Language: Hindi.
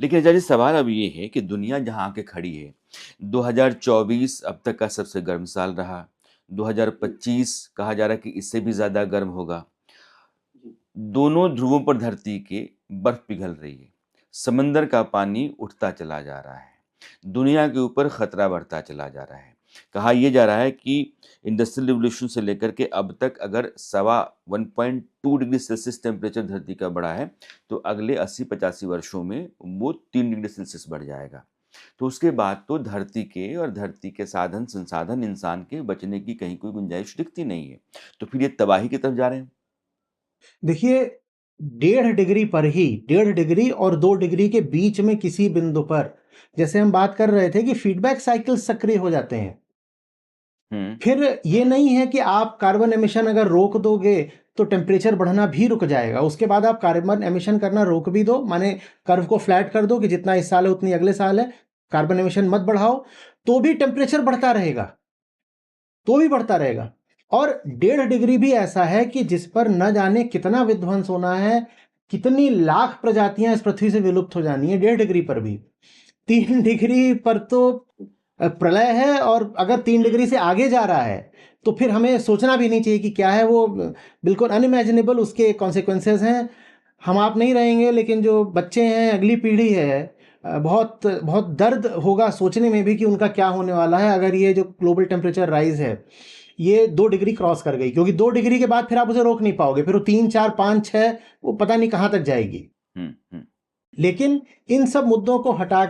लेकिन आचार्य जी, सवाल अब ये है कि दुनिया जहाँ आके खड़ी है, 2024 अब तक का सबसे गर्म साल रहा, 2025 कहा जा रहा है कि इससे भी ज़्यादा गर्म होगा। दोनों ध्रुवों पर धरती के बर्फ पिघल रही है, समंदर का पानी उठता चला जा रहा है, दुनिया के ऊपर खतरा बढ़ता चला जा रहा है। कहा यह जा रहा है कि इंडस्ट्रियल रिवॉल्यूशन से लेकर के अब तक अगर 1.2 डिग्री सेल्सियस टेम्परेचर धरती का बढ़ा है, तो अगले 80-85 वर्षों में वो 3 डिग्री सेल्सियस बढ़ जाएगा। तो उसके बाद तो धरती के और धरती के साधन संसाधन इंसान के बचने की कहीं कोई गुंजाइश दिखती नहीं है। तो फिर ये तबाही की तरफ जा रहे हैं। देखिए, 1.5 डिग्री पर ही, 1.5 डिग्री और 2 डिग्री के बीच में किसी बिंदु पर, जैसे हम बात कर रहे थे कि फीडबैक साइकिल सक्रिय हो जाते हैं। फिर ये नहीं है कि आप कार्बन एमिशन अगर रोक दोगे तो टेम्परेचर बढ़ना भी रुक जाएगा। उसके बाद आप कार्बन एमिशन करना रोक भी दो, माने कर्व को फ्लैट कर दो कि जितना इस साल है उतनी अगले साल है, कार्बन एमिशन मत बढ़ाओ, तो भी टेम्परेचर बढ़ता रहेगा, तो भी बढ़ता रहेगा। और 1.5 डिग्री भी ऐसा है कि जिस पर न जाने कितना विध्वंस होना है, कितनी लाख प्रजातियां इस पृथ्वी से विलुप्त हो जानी है 1.5 डिग्री पर भी। 3 डिग्री पर तो प्रलय है, और अगर 3 डिग्री से आगे जा रहा है तो फिर हमें सोचना भी नहीं चाहिए कि क्या है वो, बिल्कुल अनइमेजिनेबल उसके कॉन्सिक्वेंसेस हैं। हम आप नहीं रहेंगे, लेकिन जो बच्चे हैं, अगली पीढ़ी है, बहुत बहुत दर्द होगा सोचने में भी कि उनका क्या होने वाला है अगर ये जो ग्लोबल टेम्परेचर राइज है ये 2 डिग्री क्रॉस कर गई। क्योंकि 2 डिग्री के बाद फिर आप उसे रोक नहीं पाओगे, फिर वो 3, 4, 5, 6 वो पता नहीं कहाँ तक जाएगी। लेकिन इन सब मुद्दों को हटा